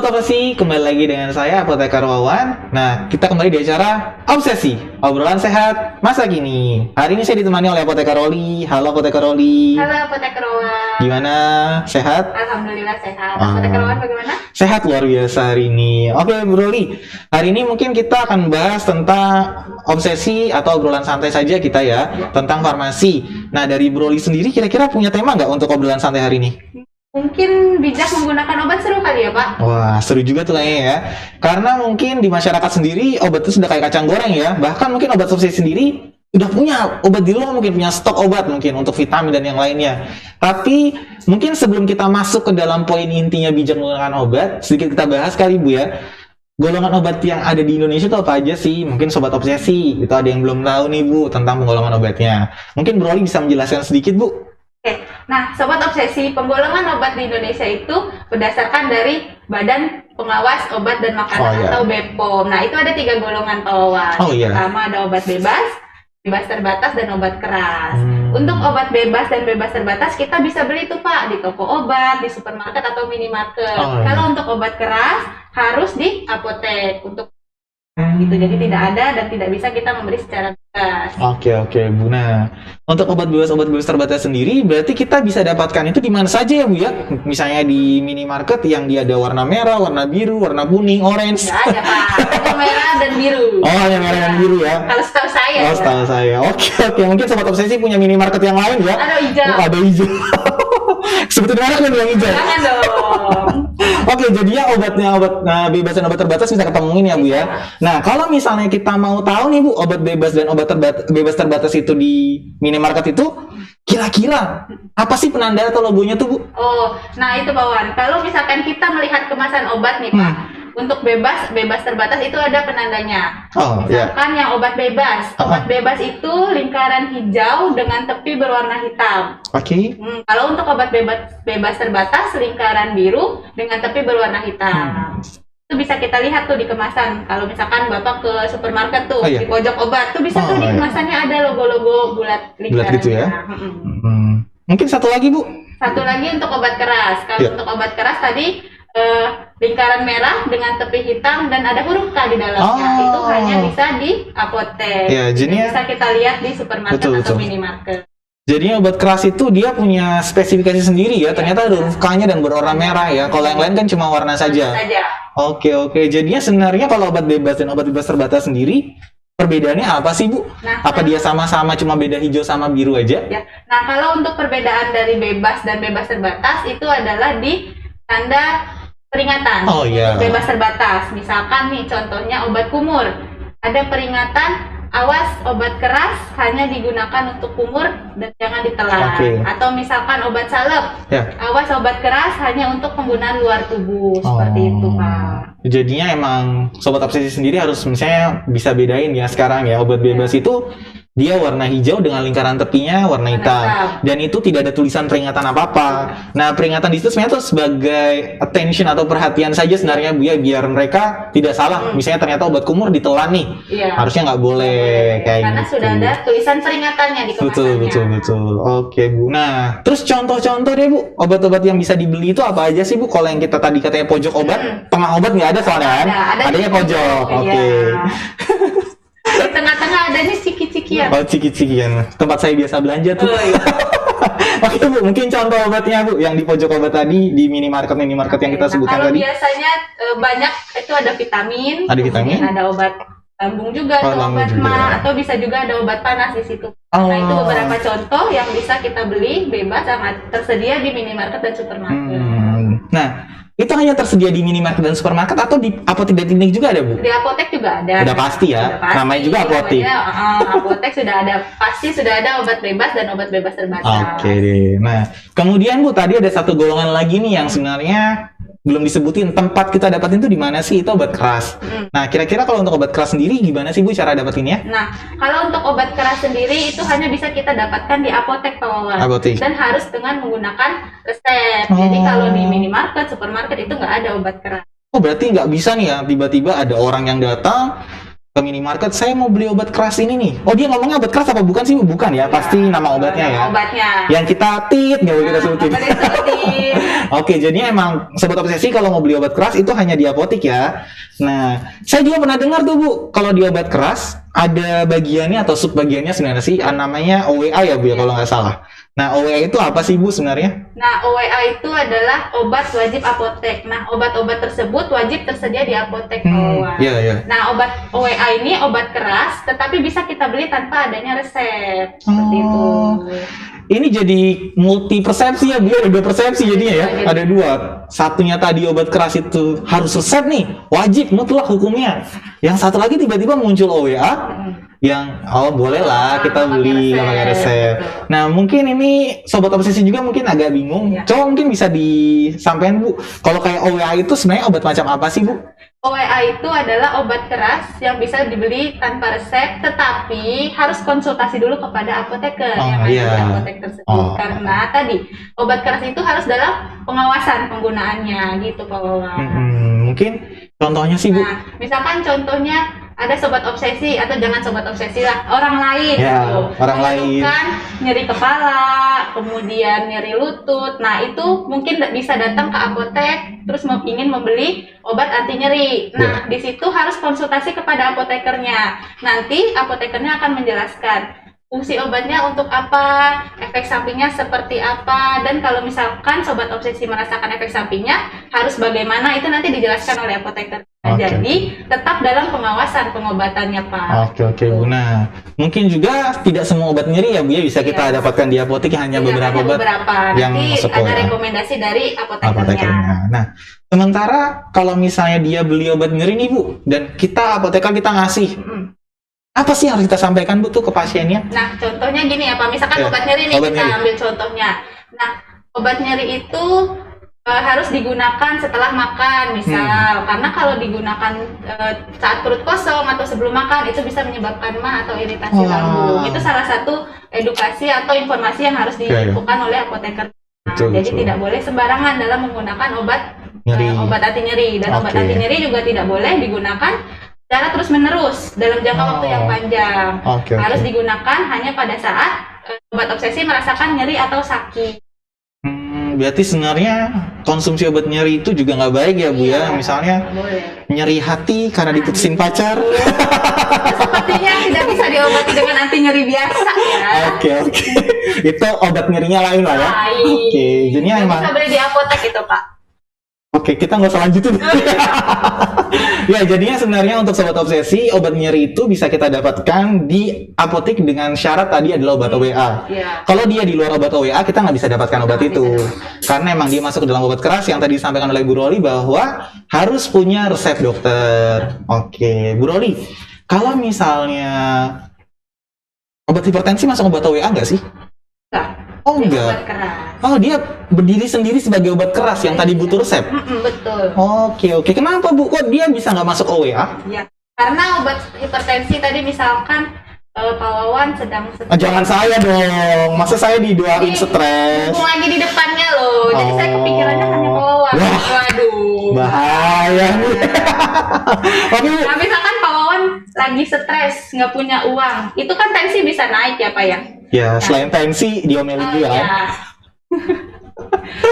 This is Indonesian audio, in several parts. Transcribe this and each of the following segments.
Sobat Obsesi, kembali lagi dengan saya Apoteker Wawan. Nah, kita kembali di acara Obsesi, obrolan sehat masa kini. Hari ini saya ditemani oleh Apoteker Roli. Halo Apoteker Roli. Halo Apoteker Wawan. Gimana? Sehat? Alhamdulillah sehat. Apoteker Wawan bagaimana? Sehat luar biasa hari ini. Oke Bro Roli, hari ini mungkin kita akan bahas tentang obsesi atau obrolan santai saja kita ya, tentang farmasi. Nah, dari Bro Roli sendiri kira-kira punya tema nggak untuk obrolan santai hari ini? Mungkin bijak menggunakan obat seru kali ya Pak? Wah, seru juga tuh kayaknya ya. Karena mungkin di masyarakat sendiri obat itu sudah kayak kacang goreng ya. Bahkan mungkin obat obsesi sendiri udah punya obat di rumah, mungkin punya stok obat mungkin untuk vitamin dan yang lainnya. Tapi mungkin sebelum kita masuk ke dalam poin intinya bijak menggunakan obat, sedikit kita bahas kali Bu ya. Golongan obat yang ada di Indonesia itu apa aja sih? Mungkin Sobat Obsesi, itu ada yang belum tahu nih Bu tentang penggolongan obatnya. Mungkin Bro Oli bisa menjelaskan sedikit Bu. Oke, nah Sobat Obsesi, penggolongan obat di Indonesia itu berdasarkan dari Badan Pengawas Obat dan Makanan atau BPOM. Nah, itu ada 3 golongan Wawan. Pertama ada obat bebas, bebas terbatas, dan obat keras. Untuk obat bebas dan bebas terbatas kita bisa beli tuh Pak di toko obat, di supermarket atau minimarket. Kalau untuk obat keras harus di apotek untuk gitu, jadi tidak ada dan tidak bisa kita memberi secara bebas. Oke Bu. Nah, untuk obat bebas terbatas sendiri berarti kita bisa dapatkan itu di mana saja ya Bu ya? Misalnya di minimarket yang dia ada warna merah, warna biru, warna kuning, orange. Tidak ada Pak, hanya merah dan biru. Oh, hanya merah dan biru ya? Kalau setahu saya. Oh, setahu saya. Oke. Mungkin Sobat Obsesi punya minimarket yang lain ya? Ada hijau. Oh, ada hijau. Sebetulnya kan yang hijau. Jangan dong. Oke, jadinya obat bebas dan obat terbatas bisa ketemuin ya Bu ya. Nah, kalau misalnya kita mau tahu nih Bu, obat bebas dan obat bebas terbatas itu di minimarket itu kira-kira apa sih penanda atau logonya tuh Bu? Oh, nah itu Pak Wan. Kalau misalkan kita melihat kemasan obat nih Pak, untuk bebas terbatas itu ada penandanya. Misalkan yang obat bebas itu lingkaran hijau dengan tepi berwarna hitam. Oke. Kalau untuk obat bebas terbatas lingkaran biru dengan tepi berwarna hitam. Itu bisa kita lihat tuh di kemasan. Kalau misalkan Bapak ke supermarket tuh di pojok obat tuh bisa tuh di kemasannya ada logo-logo bulat lingkaran gitu ya. Mungkin satu lagi Bu. Satu lagi untuk obat keras. Kalau untuk obat keras tadi lingkaran merah dengan tepi hitam dan ada huruf K di dalamnya. Itu hanya bisa di apotek. Ya, jadinya bisa kita lihat di supermarket atau minimarket. Jadi obat keras itu dia punya spesifikasi sendiri ya. Ternyata ada huruf K-nya dan berwarna merah ya. Kalau yang lain kan cuma warna saja. Oke. Jadinya sebenarnya kalau obat bebas dan obat bebas terbatas sendiri perbedaannya apa sih Bu? Apa dia sama-sama cuma beda hijau sama biru aja? Ya. Nah, kalau untuk perbedaan dari bebas dan bebas terbatas itu adalah di tanda peringatan. Bebas terbatas. Misalkan nih contohnya obat kumur. Ada peringatan awas obat keras hanya digunakan untuk kumur dan jangan ditelan. Atau misalkan obat salep. Awas obat keras hanya untuk penggunaan luar tubuh. Seperti itu Pak. Jadinya emang Sobat Obsesi sendiri harus misalnya bisa bedain ya sekarang ya. Obat bebas itu dia warna hijau dengan lingkaran tepinya warna hitam. Dan itu tidak ada tulisan peringatan apa-apa. Nah, peringatan di situ sebenarnya tuh sebagai attention atau perhatian saja sebenarnya Bu ya, biar mereka tidak salah. Misalnya ternyata obat kumur ditelan nih. Harusnya nggak boleh kayak karena gitu. Sudah ada tulisan peringatannya di kemasannya. Betul. Oke Bu. Nah, terus contoh-contoh deh Bu, obat-obat yang bisa dibeli itu apa aja sih Bu? Kalau yang kita tadi katanya pojok obat, tengah obat nggak ada soalnya kan? Adanya pojok. Di tengah-tengah adanya ciki-cikian. Ciki-cikian. Tempat saya biasa belanja tuh. Oke Bu, mungkin contoh obatnya Bu yang di pojok obat tadi di minimarket yang kita sebutkan tadi. Kalau biasanya banyak itu ada vitamin. Ada obat lambung juga atau obat ma atau bisa juga ada obat panas di situ. Nah, itu beberapa contoh yang bisa kita beli bebas yang tersedia di minimarket dan supermarket. Nah, itu hanya tersedia di minimarket dan supermarket atau di apotek dan klinik juga ada Bu? Di apotek juga ada. Udah pasti ya. Namanya juga apotek. Apotek sudah ada, pasti sudah ada obat bebas dan obat bebas terbatas. Oke deh. Nah, kemudian Bu tadi ada satu golongan lagi nih yang sebenarnya belum disebutin tempat kita dapatin itu di mana sih, itu obat keras. Nah, kira-kira kalau untuk obat keras sendiri gimana sih Bu cara dapatinnya? Nah, kalau untuk obat keras sendiri itu hanya bisa kita dapatkan di apotek Pak Wawan. Dan harus dengan menggunakan resep. Jadi kalau di minimarket, supermarket itu nggak ada obat keras. Oh, berarti nggak bisa nih ya tiba-tiba ada orang yang datang ke minimarket, saya mau beli obat keras ini nih. Oh, dia ngomongnya obat keras apa bukan sih? Bukan ya, pasti nama obatnya ya. Obatnya. Yang kita nggak boleh kita sebutin. Oke, jadi emang sobat obsesi kalau mau beli obat keras itu hanya di apotik ya. Nah, saya juga pernah dengar tuh Bu, kalau di obat keras ada bagiannya atau sub bagiannya sebenarnya sih, namanya OWA ya Bu ya kalau nggak salah. Nah, OWA itu apa sih Bu sebenarnya? Nah, OWA itu adalah obat wajib apotek. Nah, obat-obat tersebut wajib tersedia di apotek kawan. Iya. Nah, obat OWA ini obat keras, tetapi bisa kita beli tanpa adanya resep. Seperti itu. Ini jadi multi persepsi ya Bu, ada 2 persepsi jadinya ya. Ada 2. Satunya tadi obat keras itu harus resep nih, wajib mutlak hukumnya. Yang satu lagi tiba-tiba muncul OWA yang boleh lah kita beli pakai resep. Nah, mungkin ini sobat obsesi juga mungkin agak bingung. Coba mungkin bisa disampaikan Bu, kalau kayak OWA itu sebenarnya obat macam apa sih Bu? OWA itu adalah obat keras yang bisa dibeli tanpa resep, tetapi harus konsultasi dulu kepada apoteker yang ada di apotek tersebut. Karena tadi obat keras itu harus dalam pengawasan penggunaannya, gitu Pak Wawan. Mungkin contohnya sih Bu? Nah, misalkan contohnya ada sobat obsesi atau jangan sobat obsesi lah, orang lain orang lain nyeri kepala, kemudian nyeri lutut. Nah, itu mungkin bisa datang ke apotek terus ingin membeli obat anti nyeri. Nah, di situ harus konsultasi kepada apotekernya. Nanti apotekernya akan menjelaskan fungsi obatnya untuk apa, efek sampingnya seperti apa, dan kalau misalkan sobat obsesi merasakan efek sampingnya harus bagaimana, itu nanti dijelaskan oleh apoteker. Jadi tetap dalam pengawasan pengobatannya Pak. Oke Bu. Nah, mungkin juga tidak semua obat nyeri ya Bu ya bisa kita dapatkan di apotek, hanya beberapa obat yang nanti ada rekomendasi dari apotekernya. Nah, sementara kalau misalnya dia beli obat nyeri nih Bu, dan apoteker kita ngasih, apa sih yang harus kita sampaikan Bu tuh ke pasiennya? Nah, contohnya gini ya Pak, misalkan obat nyeri nih, ambil contohnya. Nah, obat nyeri itu harus digunakan setelah makan misal, karena kalau digunakan saat perut kosong atau sebelum makan itu bisa menyebabkan mah atau iritasi lambung. Itu salah satu edukasi atau informasi yang harus dilakukan oleh apoteker. Jadi tidak boleh sembarangan dalam menggunakan obat anti nyeri, dan obat anti nyeri juga tidak boleh digunakan secara terus menerus dalam jangka waktu yang panjang. Harus digunakan hanya pada saat sobat obsesi merasakan nyeri atau sakit. Berarti sebenarnya konsumsi obat nyeri itu juga nggak baik ya Bu ya. Misalnya nyeri hati karena diputusin pacar. Sepertinya tidak bisa diobati dengan anti nyeri biasa ya. Oke. Itu obat nyerinya lain lah ya. Jadi emang bisa beli di apotek itu Pak. Oke, kita nggak usah lanjutin. Ya, jadinya sebenarnya untuk sobat obsesi, obat nyeri itu bisa kita dapatkan di apotek dengan syarat tadi adalah obat OWA. Kalau dia di luar obat OWA, kita nggak bisa dapatkan obat itu. Karena emang dia masuk ke dalam obat keras yang tadi disampaikan oleh Bu Roli bahwa harus punya resep dokter. Oke, Bu Roli, kalau misalnya obat hipertensi masuk obat OWA nggak sih? Oh enggak. Oh, dia berdiri sendiri sebagai obat keras yang tadi butuh resep. Betul. Oke. Kenapa Bu? Kok dia bisa nggak masuk OWA? Ya, karena obat hipertensi tadi misalkan Pak Wawan sedang stres. Jangan saya dong. Masa saya didoain stres? Lagi di depannya loh. Jadi saya kepikirannya hanya Pak Wawan. Waduh. Bahaya nih. Nah, misalkan Pak Wawan lagi stres, nggak punya uang, itu kan tensi bisa naik ya Pak ya? Ya, selain tensi diomelin juga kan?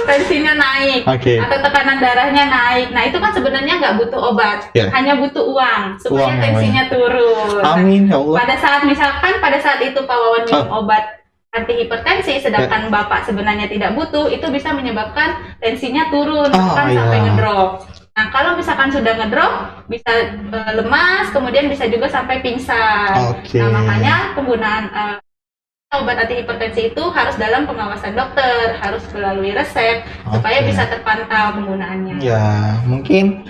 Tensinya naik, atau tekanan darahnya naik. Nah, itu kan sebenarnya nggak butuh obat, hanya butuh uang supaya tensinya turun. Amin ya Allah. Pada saat itu Pak Wawan minum obat anti hipertensi, sedangkan Bapak sebenarnya tidak butuh, itu bisa menyebabkan tensinya turun, bahkan sampai ngedrop. Nah, kalau misalkan sudah ngedrop, bisa lemas, kemudian bisa juga sampai pingsan. Nah, makanya penggunaan obat anti hipertensi itu harus dalam pengawasan dokter, harus melalui resep supaya bisa terpantau penggunaannya. Ya, mungkin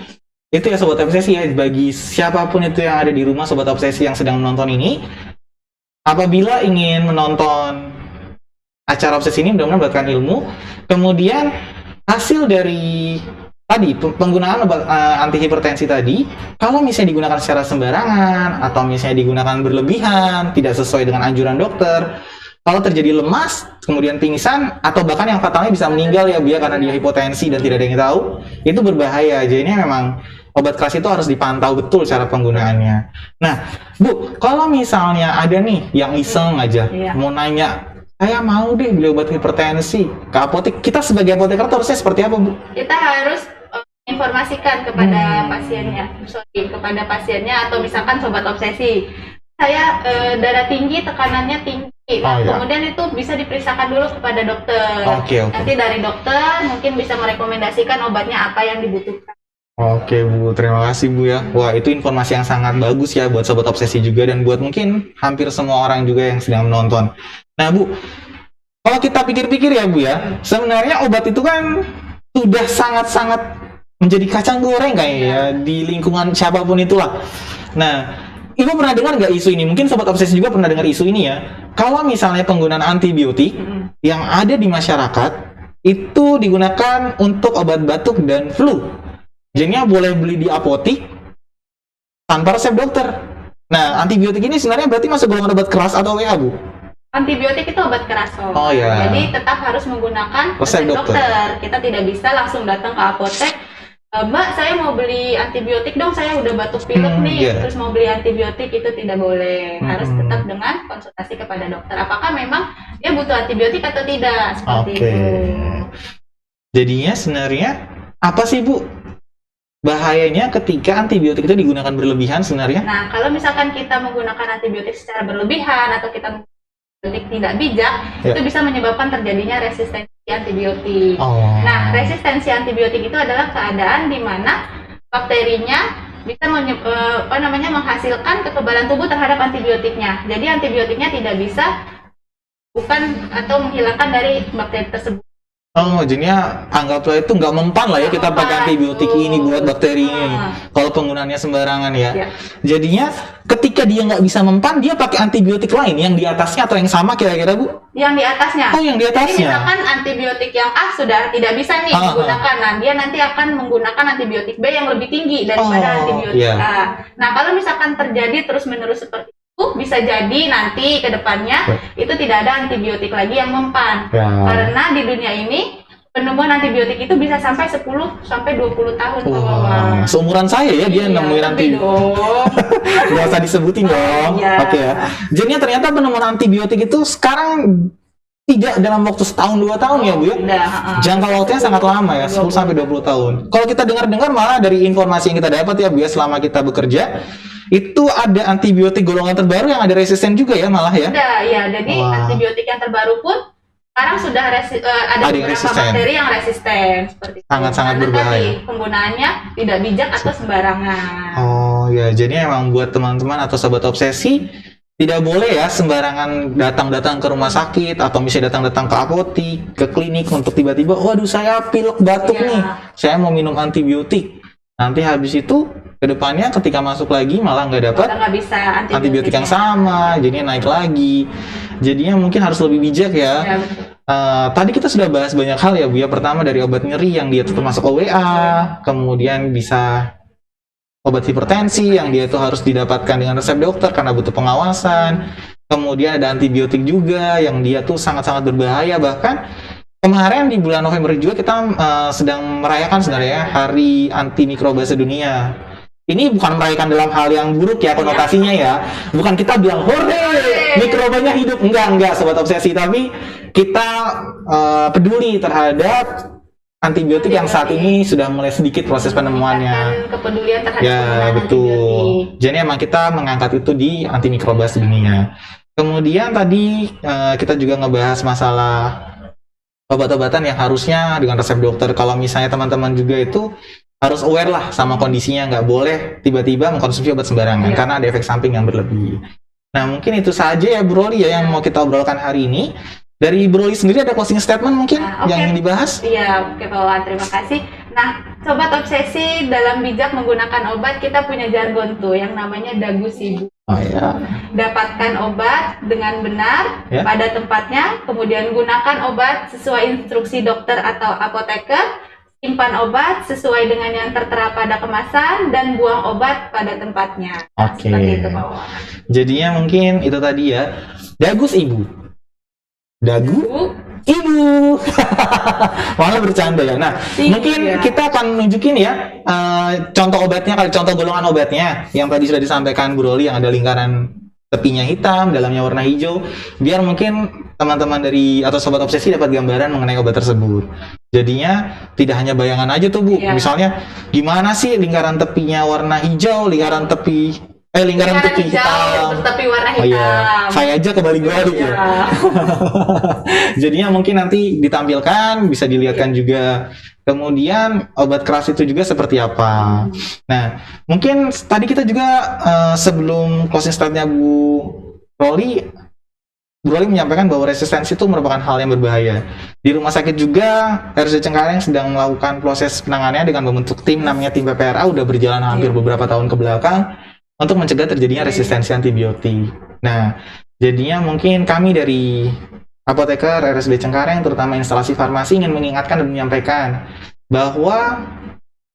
itu ya sobat obsesi ya, bagi siapapun itu yang ada di rumah sobat obsesi yang sedang menonton ini, apabila ingin menonton acara obsesi ini mudah-mudahan mendapatkan ilmu, kemudian hasil dari tadi penggunaan obat anti hipertensi tadi, kalau misalnya digunakan secara sembarangan atau misalnya digunakan berlebihan, tidak sesuai dengan anjuran dokter, kalau terjadi lemas, kemudian pingsan, atau bahkan yang fatalnya bisa meninggal ya Bu ya, karena dia hipotensi dan tidak ada yang tahu, itu berbahaya. Jadinya memang obat keras itu harus dipantau betul cara penggunaannya. Nah, Bu, kalau misalnya ada nih yang iseng aja mau nanya, saya mau deh beli obat hipertensi ke apotek, kita sebagai apoteker harusnya seperti apa, Bu? Kita harus informasikan kepada pasiennya atau misalkan sobat obsesi, saya darah tinggi, tekanannya tinggi. Nah, kemudian itu bisa diperiksakan dulu kepada dokter. Nanti dari dokter mungkin bisa merekomendasikan obatnya apa yang dibutuhkan. Oke, Bu, terima kasih, Bu, ya. Wah, itu informasi yang sangat bagus ya buat sobat obsesi juga dan buat mungkin hampir semua orang juga yang sedang menonton. Nah, Bu, kalau kita pikir-pikir ya, Bu, ya, sebenarnya obat itu kan sudah sangat-sangat menjadi kacang goreng kayaknya ya di lingkungan siapapun itulah. Nah, Ibu pernah dengar nggak isu ini? Mungkin sobat obsesi juga pernah dengar isu ini ya. Kalau misalnya penggunaan antibiotik yang ada di masyarakat itu digunakan untuk obat batuk dan flu. Jadinya boleh beli di apotik tanpa resep dokter. Nah, antibiotik ini sebenarnya berarti masuk golongan obat keras atau WA, Bu? Antibiotik itu obat keras, jadi tetap harus menggunakan resep dokter. Kita tidak bisa langsung datang ke apotek, Mbak, saya mau beli antibiotik dong, saya udah batuk pilek nih, terus mau beli antibiotik, itu tidak boleh. Harus tetap dengan konsultasi kepada dokter. Apakah memang dia butuh antibiotik atau tidak, seperti itu. Jadinya sebenarnya apa sih, Bu, bahayanya ketika antibiotik itu digunakan berlebihan sebenarnya? Nah, kalau misalkan kita menggunakan antibiotik secara berlebihan atau kita tidak bijak, itu bisa menyebabkan terjadinya resistensi antibiotik. Nah, resistensi antibiotik itu adalah keadaan di mana bakterinya bisa menghasilkan kekebalan tubuh terhadap antibiotiknya. Jadi antibiotiknya tidak bisa menghilangkan dari bakteri tersebut. Jadinya anggaplah itu nggak mempan lah ya kita pakai antibiotik ini buat bakteri ini. Kalau penggunaannya sembarangan ya. Jadinya ketika dia nggak bisa mempan, dia pakai antibiotik lain yang di atasnya atau yang sama kira-kira, Bu? Yang di atasnya. Yang di atasnya. Jadi misalkan antibiotik yang A sudah tidak bisa nih digunakan, nah dia nanti akan menggunakan antibiotik B yang lebih tinggi daripada antibiotik A. Nah, kalau misalkan terjadi terus-menerus seperti bisa jadi nanti ke depannya itu tidak ada antibiotik lagi yang mempan. Karena di dunia ini penemuan antibiotik itu bisa sampai 10 sampai 20 tahun ke bawah. Seumuran saya ya dia nemuin antibiotik. Nggak usah disebutin dong. Oke ya. Jadinya ternyata penemuan antibiotik itu sekarang tidak dalam waktu setahun 2 tahun ya, Bu ya. Jangka waktunya sangat lama ya, 10 sampai 20 tahun. Kalau kita dengar-dengar malah dari informasi yang kita dapat ya, Bu ya, selama kita bekerja itu ada antibiotik golongan terbaru yang ada resisten juga ya malah ya? Jadi antibiotik yang terbaru pun sekarang sudah ada beberapa bakteri yang resisten seperti itu. Sangat-sangat berbahaya. Penggunaannya tidak bijak atau sembarangan. Jadi emang buat teman-teman atau sobat obsesi tidak boleh ya sembarangan datang-datang ke rumah sakit atau misalnya datang-datang ke apotik, ke klinik untuk tiba-tiba, waduh saya pilek batuk nih, saya mau minum antibiotik. Nanti habis itu kedepannya ketika masuk lagi malah nggak dapat antibiotik yang sama, jadinya naik lagi. Jadinya mungkin harus lebih bijak ya. Tadi kita sudah bahas banyak hal ya, Bu ya. Pertama dari obat nyeri yang dia itu termasuk OWA, kemudian bisa obat hipertensi yang dia itu harus didapatkan dengan resep dokter karena butuh pengawasan. Kemudian ada antibiotik juga yang dia tuh sangat-sangat berbahaya. Bahkan kemarin di bulan November juga kita sedang merayakan sebenarnya Hari Antimikroba Sedunia. Ini bukan merayakan dalam hal yang buruk ya konotasinya ya. Bukan kita bilang hore, mikrobanya hidup. Enggak sobat obsesi, tapi kita peduli terhadap antibiotik yang saat ini sudah mulai sedikit proses penemuannya. Kepedulian terhadap betul. Antibiotik. Jadi emang kita mengangkat itu di Antimikroba Sedunia. Kemudian tadi kita juga ngebahas masalah obat-obatan yang harusnya dengan resep dokter. Kalau misalnya teman-teman juga itu harus aware lah sama kondisinya, nggak boleh tiba-tiba mengkonsumsi obat sembarangan karena ada efek samping yang berlebih. Nah, mungkin itu saja ya Bro Li ya yang mau kita obrolkan hari ini. Dari Bro Li sendiri ada closing statement mungkin yang ingin dibahas? Oke Pak, terima kasih. Nah, sobat obsesi, dalam bijak menggunakan obat kita punya jargon tuh yang namanya dagu sibuk. Dapatkan obat dengan benar pada tempatnya, kemudian gunakan obat sesuai instruksi dokter atau apoteker, simpan obat sesuai dengan yang tertera pada kemasan, dan buang obat pada tempatnya. Seperti itu, Pak. Jadinya mungkin itu tadi ya, dagu ibu. Dagu ibu. Malah bercanda ya. Nah, Iya. mungkin kita akan nunjukin ya contoh obatnya, contoh golongan obatnya yang tadi sudah disampaikan Bu Roli, yang ada lingkaran tepinya hitam, dalamnya warna hijau, biar mungkin teman-teman dari atau sobat obsesi dapat gambaran mengenai obat tersebut. Jadinya tidak hanya bayangan aja tuh Bu. Iya. Misalnya gimana sih lingkaran tepinya warna hijau, lingkaran tepi tepi hitam. Tepi warna hitam. Oh iya, saya aja kebalik-balik ya. Jadinya mungkin nanti ditampilkan, bisa dilihatkan juga. Kemudian obat keras itu juga seperti apa. Nah, mungkin tadi kita juga sebelum closing statement-nya Bu Roli menyampaikan bahwa resistensi itu merupakan hal yang berbahaya. Di rumah sakit juga, RSUD Cengkareng sedang melakukan proses penanganannya dengan membentuk tim namanya tim PPRA, udah berjalan hampir beberapa tahun ke belakang untuk mencegah terjadinya resistensi antibiotik. Nah, jadinya mungkin kami dari apoteker RSUD Cengkareng, terutama instalasi farmasi, ingin mengingatkan dan menyampaikan bahwa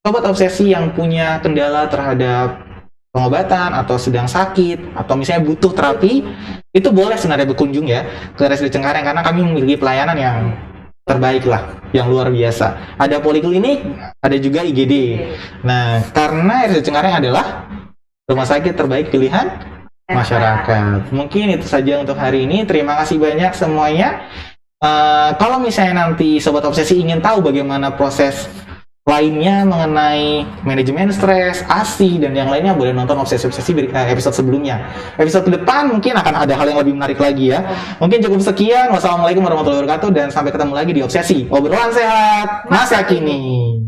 sobat obsesi yang punya kendala terhadap pengobatan atau sedang sakit atau misalnya butuh terapi, itu boleh sebenarnya berkunjung ya ke RSUD Cengkareng, karena kami memiliki pelayanan yang terbaik lah, yang luar biasa. Ada poliklinik, ada juga IGD. Nah, karena RSUD Cengkareng adalah rumah sakit terbaik pilihan masyarakat. Mungkin itu saja untuk hari ini. Terima kasih banyak semuanya. Kalau misalnya nanti sobat obsesi ingin tahu bagaimana proses lainnya mengenai manajemen stres, ASI, dan yang lainnya, boleh nonton obsesi-obsesi episode sebelumnya. Episode depan mungkin akan ada hal yang lebih menarik lagi ya. Mungkin cukup sekian. Wassalamualaikum warahmatullahi wabarakatuh, dan sampai ketemu lagi di Obsesi, obrolan sehat masa kini.